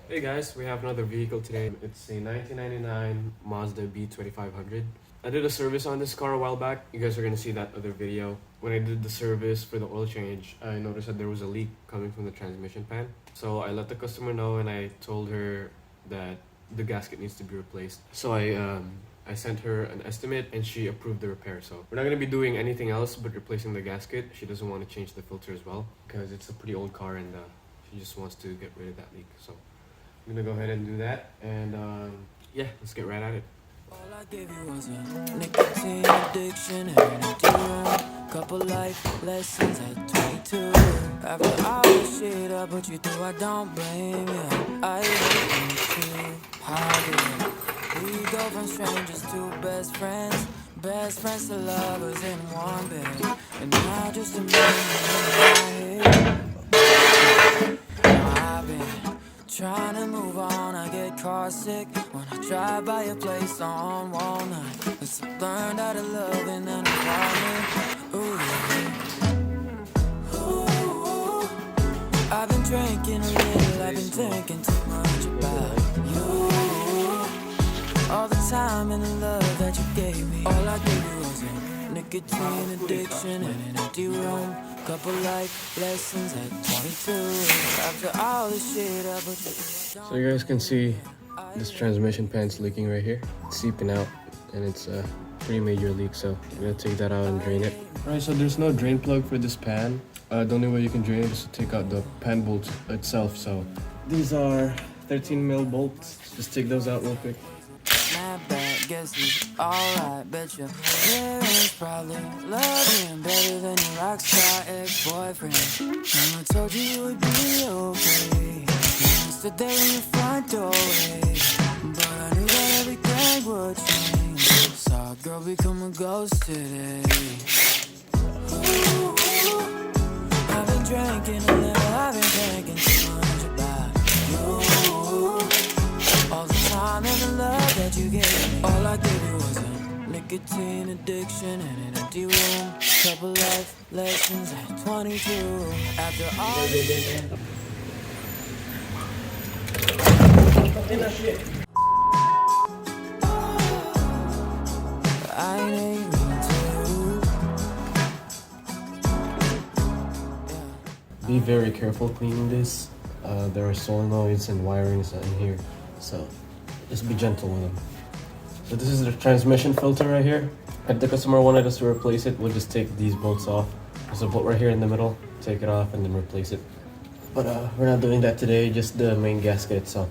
Hey guys, we have another vehicle today. It's a 1999 Mazda B2500. I did a service on this car a while back. You guys are gonna see that other video. When I did the service for the oil change, I noticed that there was a leak coming from the transmission pan. So I let the customer know and I told her that the gasket needs to be replaced. So I sent her an estimate and she approved the repair. So we're not gonna be doing anything else but replacing the gasket. She doesn't want to change the filter as well because it's a pretty old car and she just wants to get rid of that leak. So I'm gonna go ahead and do that, and yeah, let's get right at it. All I gave you was a nicotine addiction and an empty room. Couple life lessons at 22. After all the shit I put you through, I don't blame you. I hate you too. How did we go from strangers to best friends? Best friends to lovers in one bed. And now just a memory in my head. Now I've been trying to move on, I get car sick when I drive by your place on Walnut. Cause I learned how to love in an environment. Ooh, I've been drinking a little, I've been thinking too much about you. All the time and the love that you gave me. All I gave you was a nicotine addiction and an empty room. Couple life lessons at 22. After all the shit I put you through. So you guys can see this transmission pan's leaking right here. It's seeping out and it's a pretty major leak, so I'm gonna take that out and drain it. Alright, so there's no drain plug for this pan. The only way you can drain it is to take out the pan bolt itself. So these are 13mm bolts. Just take those out real quick. Snapback, guess he's alright, bet your parents probably love him better than your rockstar ex-boyfriend. And I told you you would be okay. You stood there in your front doorway, but I knew that everything would change. Saw a girl become a ghost today. Ooh, I've been drinking a little, I've been thinking too much about you. All the time and the love that you gave me. All I gave you was a nicotine addiction and an empty room. Couple life lessons at 22. After all I ain't to. Be very careful cleaning this. There are solenoids and wirings in here, so just be gentle with them. So this is the transmission filter right here. If the customer wanted us to replace it, we'll just take these bolts off. There's a bolt right here in the middle. Take it off and then replace it. But we're not doing that today, just the main gasket itself.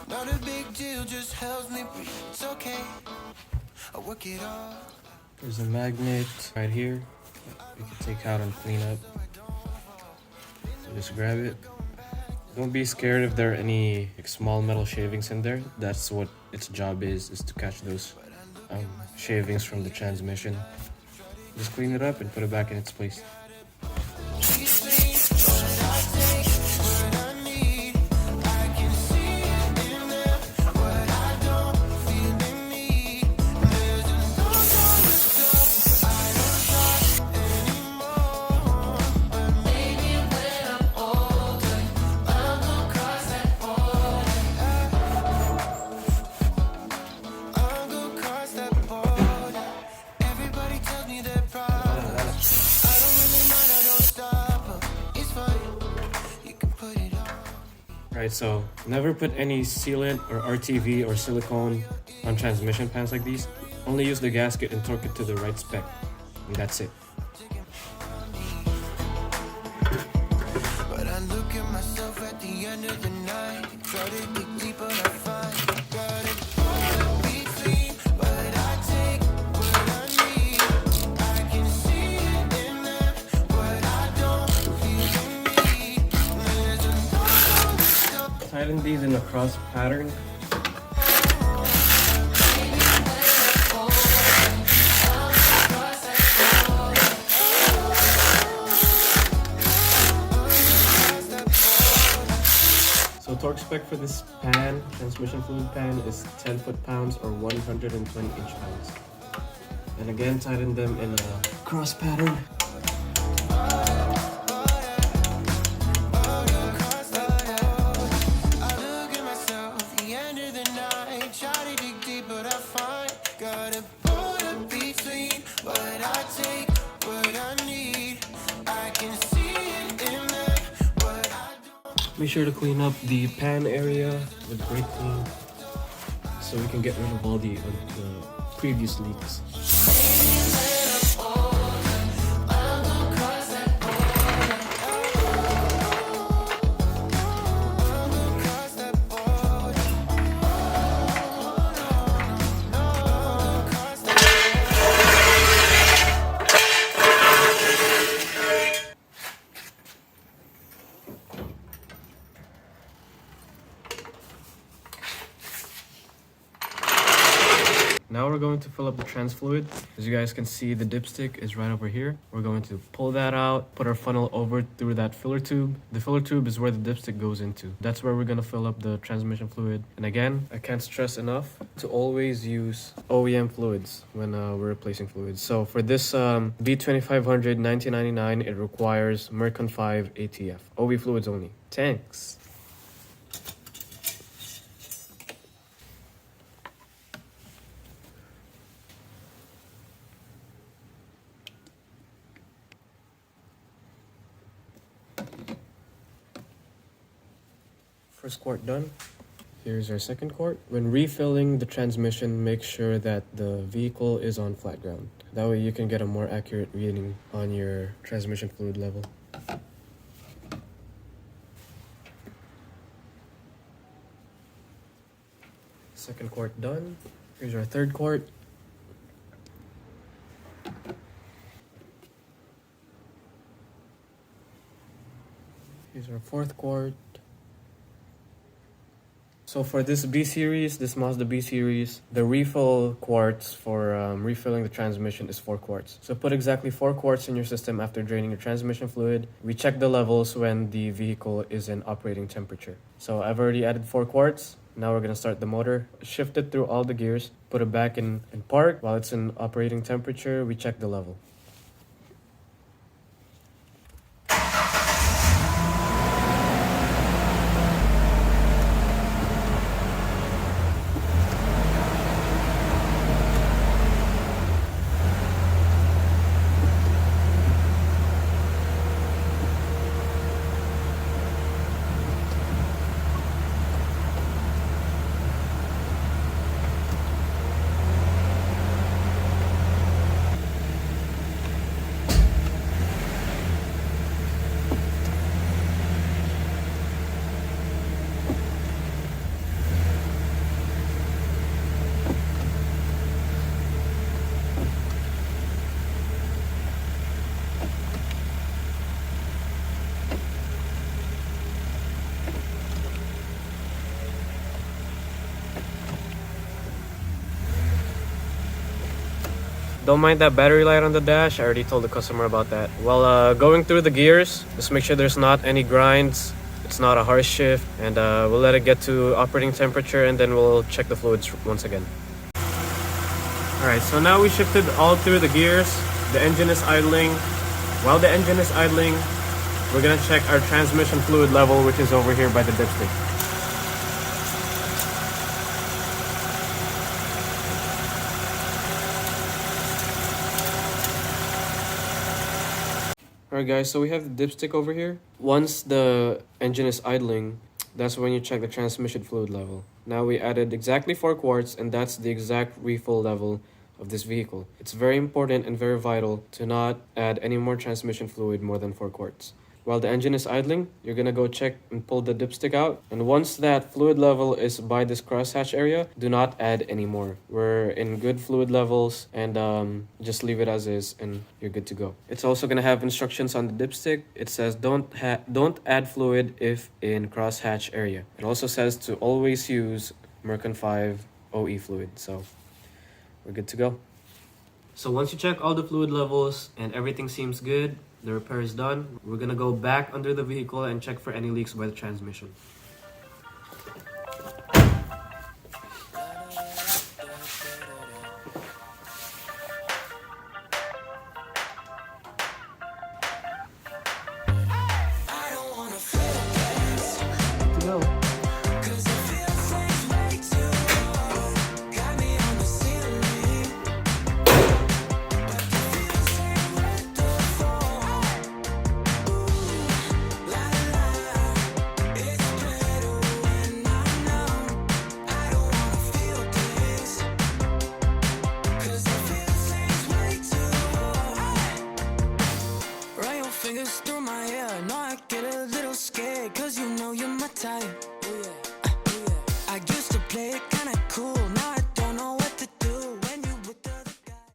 Not a big deal, just helps me breathe. It's okay, I'll work it all. There's a magnet right here you can take out and clean up. So just grab it. Don't be scared if there are any small metal shavings in there. That's what its job is to catch those shavings from the transmission. Just clean it up and put it back in its place. Right, so never put any sealant or RTV or silicone on transmission pans like these. Only use the gasket and torque it to the right spec, and that's it. But I look at myself at the end of the night, try to dig deeper, I find got it. Be clean, but I take what I need. I can see it in them, but I don't feel in me. Tighten these in a cross pattern. torque spec for this pan, transmission fluid pan, is 10 foot-pounds or 120 inch-pounds. And again, tighten them in a cross pattern. Make sure to clean up the pan area with brake clean so we can get rid of all the previous leaks. Now we're going to fill up the trans fluid. As you guys can see, the dipstick is right over here. We're going to pull that out, put our funnel over through that filler tube. The filler tube is where the dipstick goes into. That's where we're going to fill up the transmission fluid. And again, I can't stress enough to always use OEM fluids when we're replacing fluids. So for this B2500 1999, it requires Mercon 5 ATF. OE fluids only. Thanks. First quart done. Here's our second quart. When refilling the transmission, make sure that the vehicle is on flat ground. That way you can get a more accurate reading on your transmission fluid level. Second quart done. Here's our third quart. Here's our fourth quart. So for this B series, this Mazda B series, the refill quarts for refilling the transmission is 4 quarts. So put exactly 4 quarts in your system after draining your transmission fluid. We check the levels when the vehicle is in operating temperature. So I've already added 4 quarts. Now we're going to start the motor. Shift it through all the gears. Put it back in park. While it's in operating temperature, we check the level. Don't mind that battery light on the dash. I already told the customer about that. While going through the gears, just make sure there's not any grinds. It's not a harsh shift. And we'll let it get to operating temperature and then we'll check the fluids once again. Alright, so now we shifted all through the gears. The engine is idling. While the engine is idling, we're gonna check our transmission fluid level, which is over here by the dipstick. Alright guys, so we have the dipstick over here. Once the engine is idling, that's when you check the transmission fluid level. Now we added exactly 4 quarts and that's the exact refill level of this vehicle. It's very important and very vital to not add any more transmission fluid more than 4 quarts. While the engine is idling, you're gonna go check and pull the dipstick out. And once that fluid level is by this crosshatch area, do not add any more. We're in good fluid levels and just leave it as is and you're good to go. It's also gonna have instructions on the dipstick. It says don't add fluid if in crosshatch area. It also says to always use Mercon 5 OE fluid. So we're good to go. So once you check all the fluid levels and everything seems good, the repair is done, we're gonna go back under the vehicle and check for any leaks by the transmission.